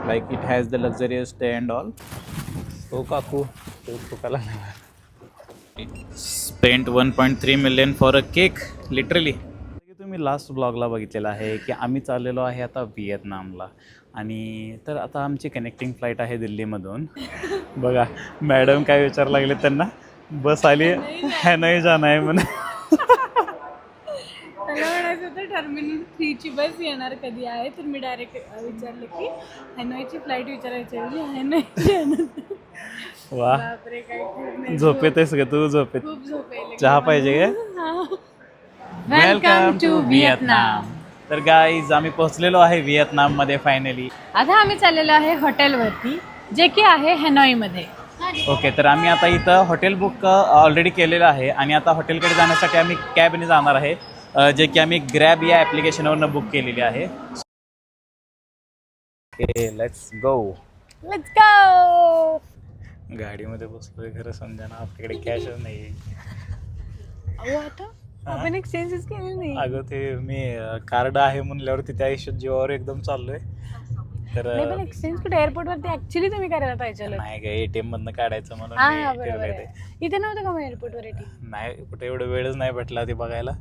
Like it has the luxurious stay and all. So काकू चुकाला spent 1.3 million for a cake literally. तुम्ही last ब्लॉगला बघितलेला आहे की आम्ही चाललेलो आहे आता व्हिएतनामला आणि तर आता आमची कनेक्टिंग फ्लाईट आहे दिल्लीमधून. बघा मॅडम काय विचार लागले त्यांना, बस आली हॅनॉई जाना आहे म्हणून. मला म्हणायचं होतं टर्मिनल 3 ची बस येणार कधी आहे, तर मी डायरेक्ट विचारलं की हॅनॉईची फ्लाईट विचारायची हॅनॉईची. वा बापरे काय झोपेत आहेस का तू? झोपेत खूप झोप यायली. चहा पाहिजे का? Welcome to Vietnam. तर गाईज आम्ही पोहोचलेलो आहे व्हिएतनाममध्ये फायनली. आता आम्ही चाललेलो आहे हॉटेलवरती जे की आहे हॅनॉईमध्ये. ओके, तर आम्ही आता इथं हॉटेल बुक ऑलरेडी केलेलं आहे आणि आता हॉटेलकडे जाण्यासाठी आम्ही कॅबने जाणार आहे, जे की आम्ही ग्रॅब या ॲप्लिकेशनवरनं बुक केलेली आहे. Okay let's go. Let's go. गाडीमध्ये बसलोय, खरं समजा ना आपल्याकडे कॅशच नाही आहे. अहो आता आपण एक्सचेंजच केली नाही. अगं ते मी कार्ड आहे म्हणल्यावरती त्या हिशोब जीवावर एकदम चाललोय. तर नाही पण एक्सचेंज कुठे एअरपोर्टवरती ऍक्च्युली तुम्ही करायला पाहिजे. नाही का ATM मधनं काढायचं म्हणून हा मी बरोबर ठेवलंय आहे. ते. इथे नव्हतं का मग एअरपोर्टवर ATM? नाही कुठे एवढं वेळच नाही भेटला ते बघायला.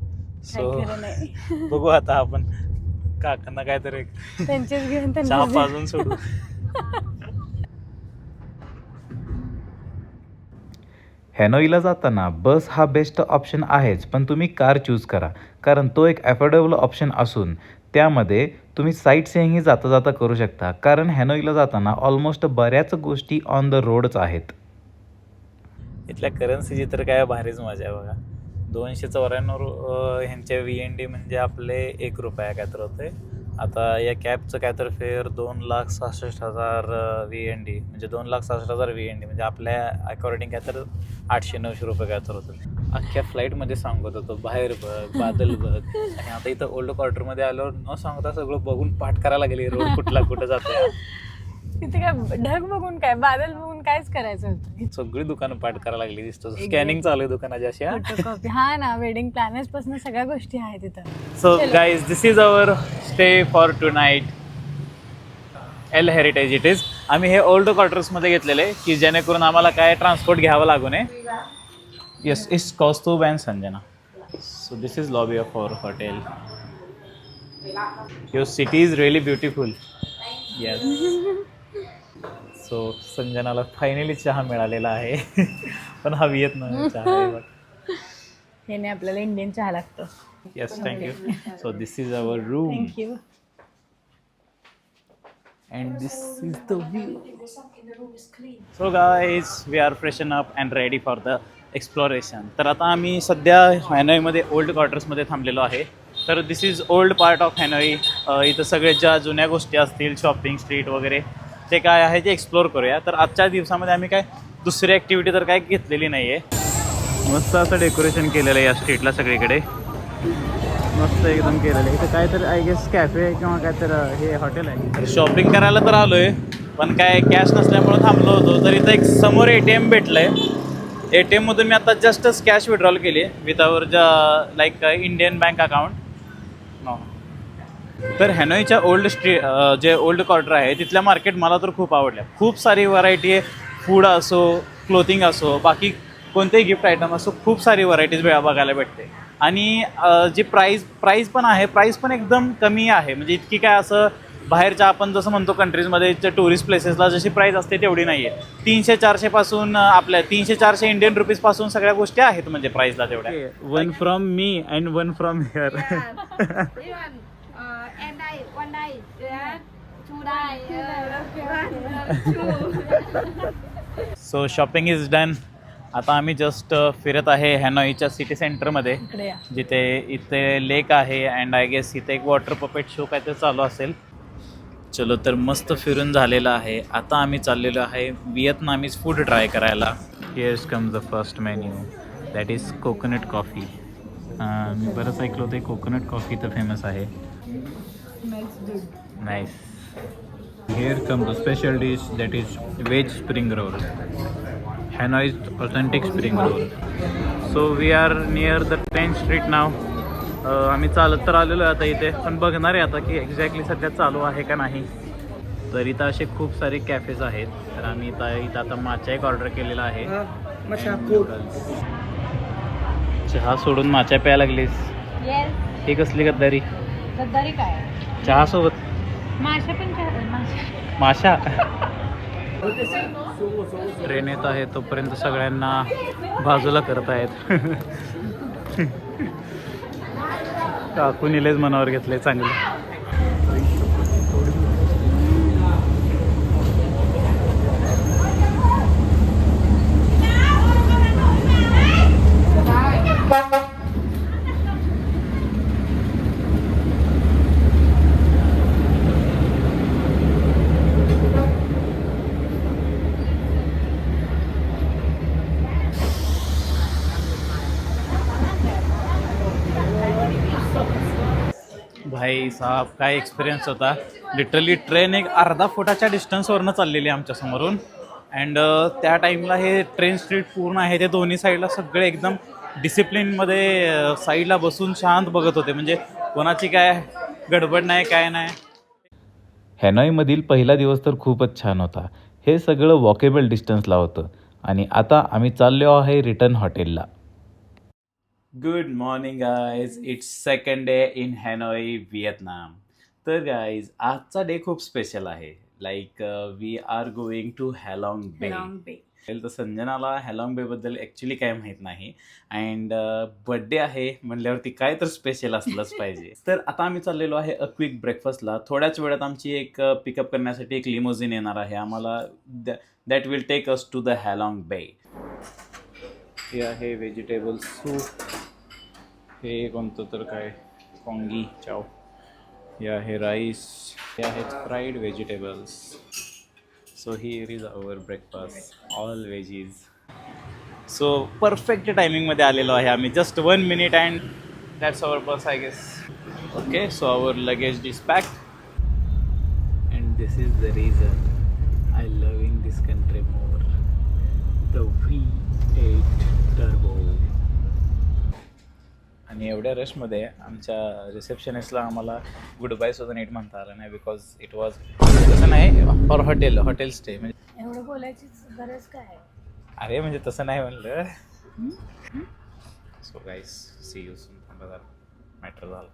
सो खरं नाही. बघू आता आपण काकांना काहीतरी त्यांचेच घेऊन चहा त्यांना पाजून सोडू. हॅनोईला जाताना बस हा बेस्ट ऑप्शन आहेच, पण तुम्ही कार चूज करा, कारण तो एक अफोर्डेबल ऑप्शन असून त्यामध्ये तुम्ही साईट सीइंगही जाता जाता करू शकता, कारण हॅनोईला जाताना ऑलमोस्ट बऱ्याच गोष्टी ऑन द रोडच आहेत. इथल्या करन्सीची तर काय भारीच मजा आहे बघा. 294 ह्यांचे VND म्हणजे आपले 1 रुपया काय तर होते. आता या कॅबचं काय तर फेअर 2,66,000 VND म्हणजे 2,66,000 VND म्हणजे आपल्या अकॉर्डिंग काय तर 800-900 रुपये काय तर होतं. अख्ख्या फ्लाईटमध्ये सांगत होतो बाहेर बघ बादल बघ. आणि आता इथं ओल्ड क्वार्टरमध्ये आल्यावर न सांगता सगळं बघून पाठ करायला गेली रोड कुठला कुठं जाते. तिथे काय ढग बघून काय बादल बघून कायच करायचं होतं. सगळी दुकानं पाठ करायला लागली दिसतो. स्कॅनिंग चालू आहे दुकानाची अशी. फोटोकॉपी हा ना, वेडिंग प्लॅनर्स पासून सगळ्या गोष्टी आहेत तिथं. So guys this is our stay for tonight L heritage it is. आम्ही हे ओल्ड क्वार्टर्समध्ये घेतलेले की जेणेकरून आम्हाला काय ट्रान्सपोर्ट घ्यावं लागू नये. Yes it's Kaustubh and Sanjana. So this is lobby of our hotel. Your city is really beautiful. Yes. सो संजनाला फायनली चहा मिळालेला आहे. पण हा व्हिएतनाम चहा आहे बघ. हे आपल्याला इंडियन चहा लागतो. Yes thank you. So this is our room thank you. and this is the view. So guys, we are freshen up and ready for the exploration. तर आता आम्ही सध्या हॅनॉईमध्ये ओल्ड क्वार्टर्समध्ये थांबलेलो आहे. तर दिस इज ओल्ड पार्ट ऑफ हॅनॉई. इथं सगळे ज्या जुन्या गोष्टी असतील शॉपिंग स्ट्रीट वगैरे ते काय आहे ते एक्सप्लोर करूया. तर आजच्या दिवसामध्ये आम्ही काय दुसरी ॲक्टिव्हिटी तर काय घेतलेली नाही आहे. मस्त असं डेकोरेशन केलेलं आहे या स्ट्रीटला सगळीकडे. मस्त एकदम केलेलं आहे. इथं काय तर आय गेस कॅफे आहे किंवा काय तर हे हॉटेल आहे. शॉपिंग करायला तर आलो आहे पण काय कॅश नसल्यामुळं थांबलो होतो. तर इथं एक समोर ATM भेटलं आहे. ATMमधून मी आता जस्टच कॅश विड्रॉल केली आहे विथआवर लाईक इंडियन बँक अकाउंट. तर हॅनॉईच्या जे ओल्ड क्वार्टर आहे तिथल्या मार्केट मला तर खूप आवडल्या. खूप सारी व्हरायटी आहे. फूड असो, क्लोथिंग असो, बाकी कोणतेही गिफ्ट आयटम असो, खूप सारी व्हरायटीज बघायला भेटते. आणि जी प्राईस पण आहे, प्राईस पण एकदम कमी आहे. म्हणजे इतकी काय असं बाहेरच्या आपण जसं म्हणतो कंट्रीजमध्ये टुरिस्ट प्लेसेसला जशी प्राईस असते तेवढी नाही आहे. 300-400 पासून आपल्या 300-400 इंडियन रुपीजपासून सगळ्या गोष्टी आहेत म्हणजे प्राईसला तेवढ्या. One from me and one from here. So shopping is done. आता आम्ही जस्ट फिरत आहे हॅनॉईच्या सिटी सेंटरमध्ये, जिथे इथे लेक आहे अँड आय गेस इथे एक वॉटर पपेट शो काय ते चालू असेल. चलो तर मस्त फिरून झालेलं आहे. आता आम्ही चाललेलो आहे व्हिएतनामीज फूड ट्राय करायला. Here's comes the first menu that is coconut coffee. मी बरंच ऐकलं होतं कोकोनट कॉफी तर फेमस आहे. Nice. Here comes the special dish that is veg spring roll. Hanoi's authentic spring roll. So we are near the 10th street now. आम्ही चालत तर आलेलो आहे आता इथे, पण बघणार आहे आता की एक्झॅक्टली सध्या चालू आहे का नाही. तर इथं असे खूप सारे कॅफेज आहेत. तर आम्ही इथं आता माचा एक ऑर्डर केलेला आहे. चहा सोडून माचा प्यायला लागलीस, ही कसली गद्दारी. गद्दारी काय? चहा सोबत माशा पण माशा. ट्रेन येत आहे तोपर्यंत सगळ्यांना बाजूला करत आहेत. काकू निलेच मनावर घेतले चांगले. भाई साहब काय एक्सपिरियन्स होता. लिटरली ट्रेन एक अर्धा फुटाच्या डिस्टन्सवरनं चाललेली आहे आमच्यासमोरून. अँड त्या टाईमला हे ट्रेन स्ट्रीट पूर्ण आहे, ते दोन्ही साईडला सगळे एकदम डिसिप्लिनमध्ये साईडला बसून शांत बघत होते. म्हणजे कोणाची काय गडबड नाही, काय नाही. हॅनॉईमधील पहिला दिवस तर खूपच छान होता. हे सगळं वॉकेबल डिस्टन्सला होतं आणि आता आम्ही चाललो आहे रिटर्न हॉटेलला. Good morning guys, it's second day in Hanoi Vietnam. तर गाईज आजचा डे खूप स्पेशल आहे. Like we are going to Halong Bay. तर संजनाला हॅलॉंग बेबद्दल ॲक्च्युली काय माहीत नाही. अँड बड्डे आहे म्हणल्यावरती काय तर स्पेशल असलंच पाहिजे. तर आता आम्ही चाललेलो आहे अ क्विक ब्रेकफास्टला. थोड्याच वेळात आमची एक पिकअप करण्यासाठी एक लिमोझिन येणार आहे आम्हाला. That will take us to the Halong Bay. हे आहे व्हेजिटेबल सूप. हे कोणतं तर काय कोंगी चाव. हे आहे राईस. हे आहेत fried vegetables. So here is our breakfast, all veggies. So perfect टायमिंगमध्ये आलेलो आहे आम्ही. Just 1 minute and that's our bus I guess. Okay, so our luggage is packed and this is the reason I loving this country more. The V8 turbo. आणि एवढ्या रशमध्ये आमच्या रिसेप्शनिस्टला आम्हाला good bye सुद्धा नीट म्हणता आलं नाही. बिकॉज इट वॉज तसं नाही फॉर हॉटेल स्टे. म्हणजे एवढं बोलायची गरज काय? अरे म्हणजे तसं नाही म्हणलं. So guys, see you soon. थांबा, मॅटर झालं.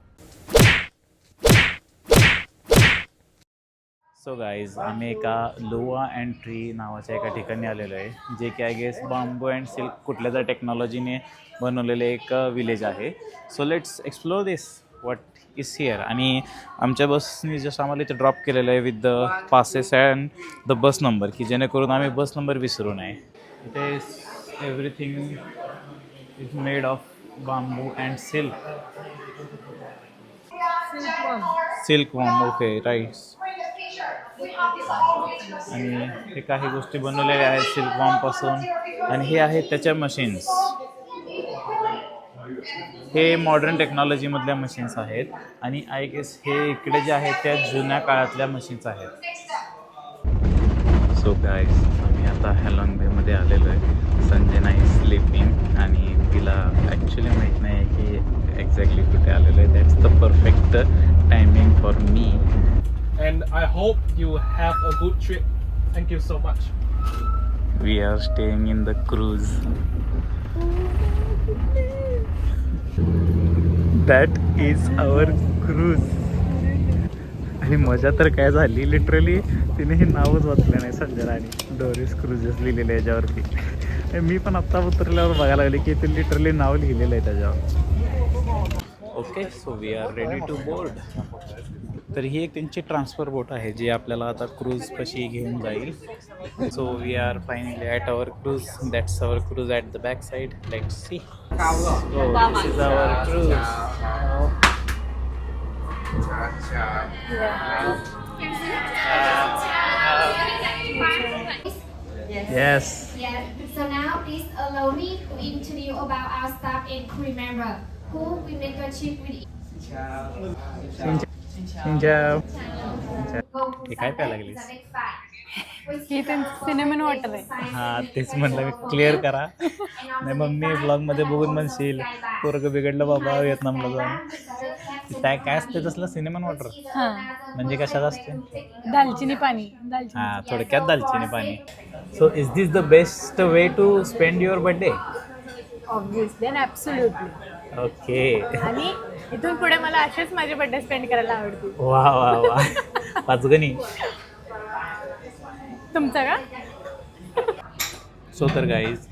सो गाईज आम्ही एका लोआ अँड ट्री नावाच्या एका ठिकाणी आलेलो आहे, जे की I guess bamboo and silk कुठल्या तर टेक्नॉलॉजीने बनवलेले एक विलेज आहे. So let's explore this what is here. आणि आमच्या बसनी जसं आम्हाला इथे ड्रॉप केलेलं आहे with the passes and the bus number, की जेणेकरून आम्ही बस नंबर विसरू नये. इथे everything is made of bamboo and silk. Silkworm. Okay, right. आणि हे काही गोष्टी बनवलेल्या आहेत सिल्कवॉर्मपासून. आणि हे आहेत त्याच्या मशीन्स. हे मॉडर्न टेक्नॉलॉजीमधल्या मशीन्स आहेत. आणि आय गेस हे इकडे जे आहेत त्या जुन्या काळातल्या मशीन्स आहेत. सो गाईज आम्ही आता हॅलॉंग बेमध्ये आलेलो आहे. संजना इज स्लीपिंग आणि तिला ॲक्च्युली माहीत नाही आहे की एक्झॅक्टली कुठे आलेलो आहे. That's the perfect timing for me. And I hope you have a good trip. Thank you so much. We are staying in the cruise. That is our cruise. आणि मजा तर काय झाली, लिटरली तिने हे नावच वाचलं नाही संजनाने. डोरिस क्रुजेस लिहिलेलं आहे याच्यावरती. मी पण आत्ता उतरल्यावर बघायला लागले की ते लिटरली नाव लिहिलेलं आहे त्याच्यावर. Okay, so we are ready to board. तर ही एक त्यांची ट्रान्सफर बोट आहे जी आपल्याला आता क्रूज कशी घेऊन जाईल. So we are finally at our cruise. That's our cruise at the back side. Let's see. So this is our cruise. Yes. Yeah. So now please allow me to introduce you about our staff and crew member who we make a trip with. Xin chào. Go to Thì cái phải là Suntec cái is a big fight. which हे is त्यांचं cinnamon water आहे. हा तेच म्हणलं मी clear करा नाही मग मी ब्लॉगमध्ये बघून म्हणशील पोरगं बिघडलं बाबा व्हिएतनामला जाऊन काय असते तसलं सिनेमन वॉटर हां, म्हणजे कशात असते दालचिनी पाणी, दालचिनी. हा थोडक्यात दालचिनी पाणी. So is this the best way to spend your birthday? Obviously and absolutely. Okay. आणि इथून पुढे मला असेच माझे बर्थडे स्पेंड करायला आवडतील. वा वा वा पाचगणी. तुमचा का? सो तर गाईज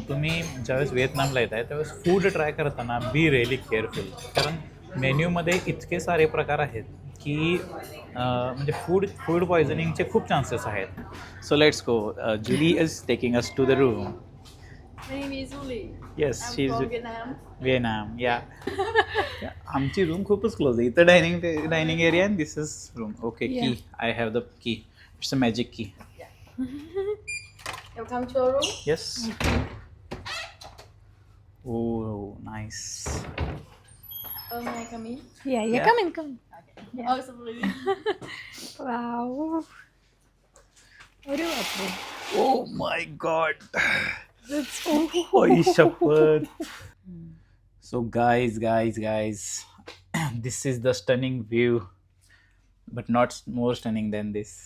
तुम्ही ज्यावेळेस व्हिएतनामला येत आहे त्यावेळेस फूड ट्राय करताना बी रिअली केअरफुल, कारण मेन्यूमध्ये इतके सारे प्रकार आहेत की म्हणजे फूड पॉयझनिंगचे खूप चान्सेस आहेत. So let's go. Julie is taking us to the room. My name is Uli. Yes she is Vietnam. Vietnam. या आमची रूम खूपच क्लोज आहे. इथं dining area and this is room. Okay key I have the key. It's a magic key. Welcome to our room. Yes. Oh, nice. May I come in? Yeah, come in, come in. Yeah. Oh, sorry. Wow. अरे बापरे. Oh my God. Holy शपथ. So guys, this is the stunning view, but not more stunning than this.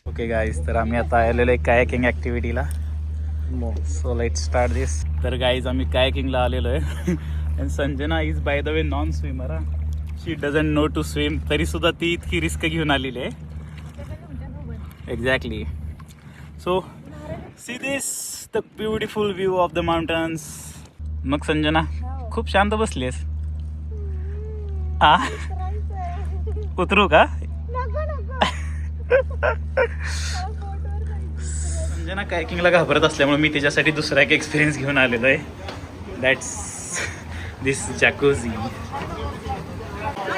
Okay guys, तर आम्ही आता आलेलो आहे kayaking ॲक्टिव्हिटीला. So let start this. तर गाईज आम्ही कायाकिंगला आलेलो आहे and Sanjana is by the way non swimmer. She doesn't know to swim, तरीसुद्धा ती इतकी रिस्क घेऊन आलेली आहे. Exactly. So see this the beautiful view of the mountains. मग संजना खूप शांत बसलीस. उतरू का? संजना कायकिंगला घाबरत असल्यामुळे मी तिच्यासाठी दुसरा एक एक्सपिरियन्स घेऊन आलेलो आहे. That's this jacuzzi.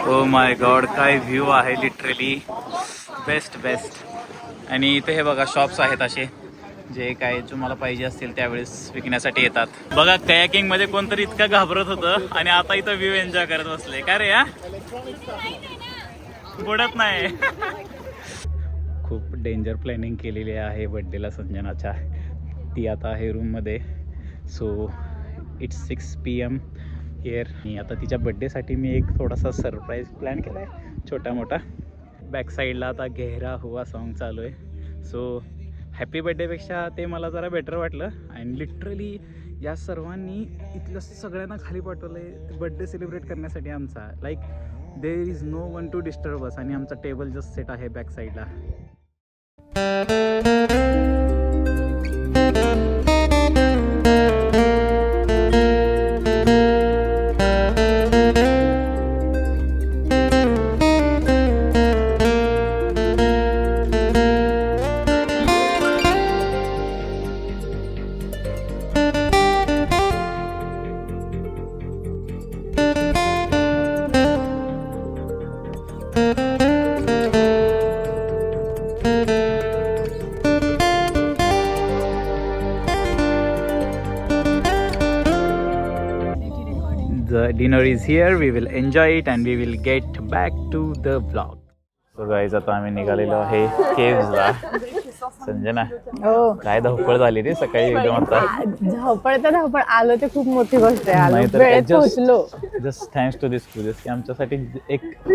Oh my god, काय व्ह्यू आहे लिटरली. बेस्ट. आणि इथे हे बघा शॉप्स आहेत असे जे काय तुम्हाला पाहिजे असतील त्यावेळेस विकण्यासाठी येतात. बघा कयाकिंगमध्ये कोणतरी इतकं घाबरत होतं आणि आता इथं व्ह्यू एन्जॉय करत बसले. का रे या बुडत नाही. खूप डेंजर प्लॅनिंग केलेली आहे बड्डेला संजनाच्या. ती आता आहे रूममध्ये. So it's 6 PM here. आणि आता तिच्या बड्डेसाठी मी एक थोडासा सरप्राईज प्लॅन केला आहे छोटा मोठा. बॅक साईडला आता गेहरा हुआ सॉन्ग चालू आहे. सो हॅपी बड्डेपेक्षा ते मला जरा बेटर वाटलं. आणि लिटरली या सर्वांनी इथलं सगळ्यांना खाली पाठवलं आहे बड्डे सेलिब्रेट करण्यासाठी आमचा. Like there is no one to disturb us. आणि आमचा टेबल जस्ट सेट आहे बॅक साईडला. The dinner is here. We will enjoy it and we will get back to the vlog. So guys, आता आम्ही निघालेलो आहे केव्हला. संजना काय धावपळ झाली रे सकाळी एकदम. आता धावपळ आलो ते खूप मोठी गोष्ट आहे. नाहीतर वेळेत पोहोचलो. Just thanks to this cruises की आमच्यासाठी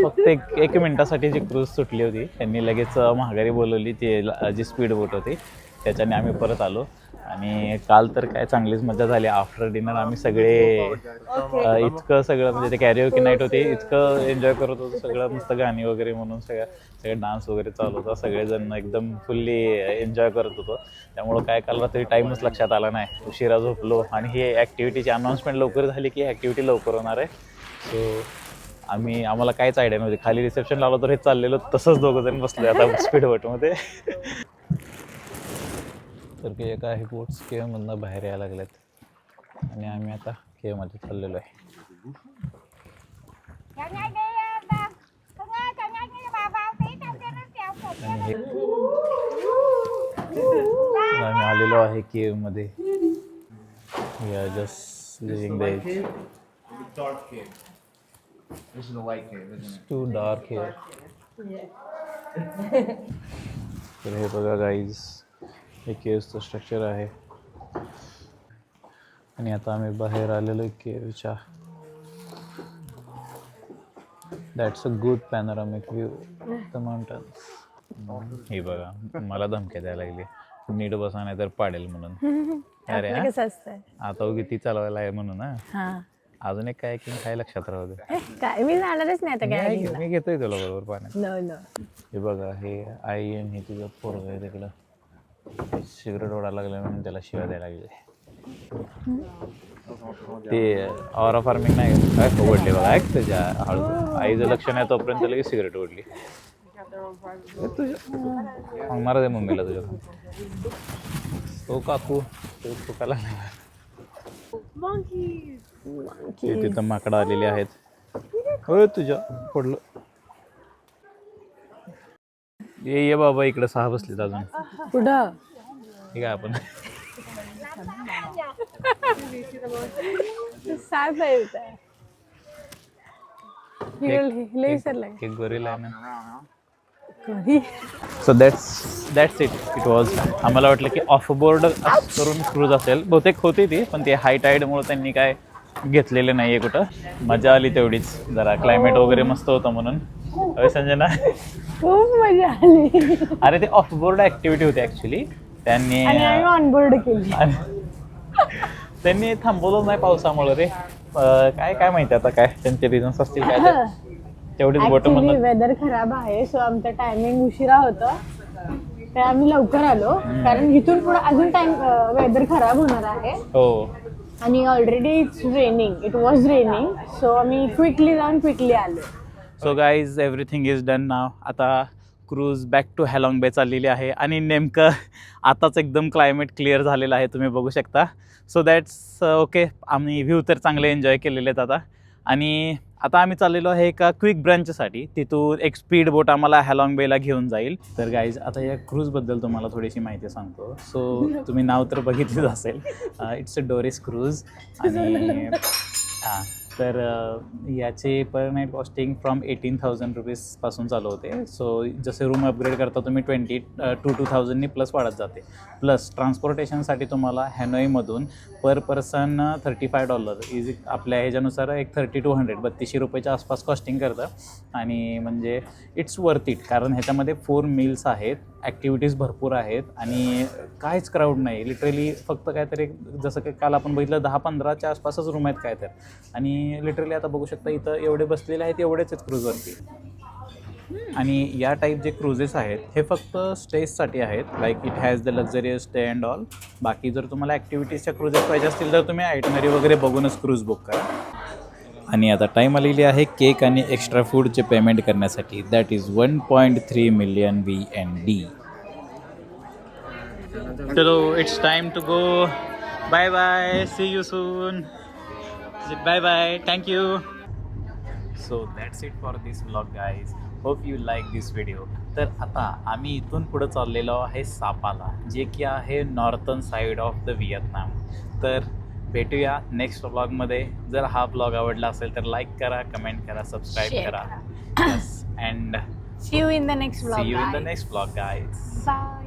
फक्त एक मिनिटासाठी जी क्रूज सुटली होती त्यांनी लगेच महागारी बोलवली. ती जी स्पीड बोट होती त्याच्याने आम्ही परत आलो. आणि काल तर काय चांगलीच मजा झाली. आफ्टर डिनर आम्ही सगळे इतकं सगळं म्हणजे ते कॅरिओके नाईट होते, इतकं एन्जॉय करत होतो सगळं. मस्त गाणी वगैरे म्हणून सगळं डान्स वगैरे चालू होता. सगळेजण एकदम फुल्ली एन्जॉय करत होतो. त्यामुळं काय काल रात्री टाईमच लक्षात आला नाही. उशिरा झोपलो. आणि ही ॲक्टिव्हिटीची अनाऊन्समेंट लवकर झाली की ॲक्टिव्हिटी लवकर होणार आहे. सो आम्हाला काहीच आयडिया नव्हती. खाली रिसेप्शन लावलं तर हे चाललेलं तसंच दोघं जण बसले आता स्पीड बोटमध्ये. तर की एका आहे बोट्स केव्हमधनं बाहेर यायला लागल्यात आणि आम्ही आता केव्हमध्ये चाललेलो आहे. आणि हे आम्ही आलेलो आहे केव्हमध्ये. We are just living the edge. Dark cave. This is the light cave, isn't it? Too dark here. तर हे बघा गाईज, हे केव्हचं स्ट्रक्चर आहे. आणि आता आम्ही बाहेर आलेलो आहे केव्हच्या. That's a good panoramic view of the mountains. हे बघा, मला धमक्या द्यायला लागली, नीट बसा नाही तर पाडेल म्हणून. अरे हा? कसं असतं आता उगी ती चालवायला आहे म्हणून ना. हा अजून एक काय की काय लक्षात राहू दे. काय मी जाणारच नाही आता काय मी घेतोय तुला बरोबर पाण्यात. No no. हे बघा, हे आई आणि हे तुझं पोरग आहे तिकडं. सिगरेट ओढायला लागले म्हणून त्याला शिवाय द्यायला लागले. ते ऑरा फार्मिंग नाही काय ओढले बघा. ऐक त्याच्या हळू, आईचं लक्ष नाही तोपर्यंत लगेच सिगरेट ओढली. तुझ्या मारा दे मम्मीला तुझ्या. हो काकू, चुकायला ते तिथं माकडं आलेली आहेत. हो तुझ्या पडलं. ये बाबा इकडे 6 बसलेत अजून. कुठं हे काय आपण साप आहे इथं. लई सरलाय. एक गोरिला आहे ना. कधी सो दॅट्स इट वॉज. आम्हाला वाटलं की ऑफबोर्ड करून क्रूज असेल, बहुतेक होती ती, पण ते हाय टाईडमुळे त्यांनी काय घेतलेले नाही आहे कुठं. मजा आली तेवढीच, जरा क्लायमेट वगैरे मस्त होतं म्हणून. अरे संजना, खूप मजा आली. अरे ते ऑफबोर्ड ॲक्टिव्हिटी होती ॲक्च्युली. त्यांनी ऑनबोर्ड केली. त्यांनी थांबवलं नाही पावसामुळे रे. काय माहिती आता काय त्यांचे रिझन्स असतील काय ते. तेवढीच बोट म्हणून. वेदर खराब आहे, सो आमचं टायमिंग उशिरा होतं, तर आम्ही लवकर आलो, कारण इथून पुढे अजून वेदर खराब होणार आहे. हो. आणि already it was raining, so आम्ही क्विकली जाऊन क्विकली आलो. So guys, everything is done now. आता क्रूज बॅक टू हॅलॉंग बे चाललेली आहे. आणि नेमकं आताच एकदम क्लायमेट क्लिअर झालेलं आहे, तुम्ही बघू शकता. So that's okay. आम्ही व्ह्यू तर चांगले एन्जॉय केलेले आहेत आता. आणि आता आम्ही चाललेलो आहे एका क्विक ब्रंचसाठी. तिथून एक स्पीड बोट आम्हाला हॅलॉंग बेला घेऊन जाईल. तर गाईज, आता या क्रूजबद्दल तुम्हाला थोडीशी माहिती सांगतो. सो तुम्ही नाव तर बघितलंच असेल. It's a Doris cruise. आणि हां, तर याचे पर नाईट कॉस्टिंग फ्रॉम 18,000 रुपीजपासून चालू होते. सो जसे रूम अपग्रेड करता तुम्ही 22,000 प्लस वाढत जाते. प्लस ट्रान्सपोर्टेशनसाठी तुम्हाला हॅनोईमधून पर पर्सन $35 इज आपल्या ह्याच्यानुसार एक 3,200 3200 रुपयाच्या आसपास कॉस्टिंग करतं. आणि म्हणजे इट्स वर्थ इट, कारण ह्याच्यामध्ये 4 मील्स आहेत, ॲक्टिव्हिटीज भरपूर आहेत आणि काहीच क्राऊड नाही. लिटरली फक्त काहीतरी जसं की काल आपण बघितलं 10-15च्या आसपासच रूम आहेत काय तर. आणि लिटरली आता बघू शकता इथं एवढे बसलेले आहेत, एवढेच आहेत क्रूजवरती. आणि या टाईप जे क्रूजेस आहेत हे फक्त स्टेजसाठी आहेत. Like it has the luxurious stay and all. बाकी जर तुम्हाला ॲक्टिव्हिटीजच्या क्रूजेस पाहिजे असतील तर तुम्ही आयटनरी वगैरे बघूनच क्रूज बुक करा. आणि आता टाईम आलेली आहे केक आणि एक्स्ट्रा फूडचे पेमेंट करण्यासाठी. That is 1.3 million VND. चलो, it's time to go. Bye bye, see you soon. Bye bye, thank you. So that's it for this vlog guys. Hope you like this video. तर आता आम्ही इथून पुढं चाललेलो आहे सापाला, जे की आहे northern side of the Vietnam. तर भेटूया नेक्स्ट व्लॉगमध्ये. जर हा व्लॉग आवडला असेल तर लाईक करा, कमेंट करा, सबस्क्राईब करा. And see you in the next vlog. See you in the next vlog guys. Bye.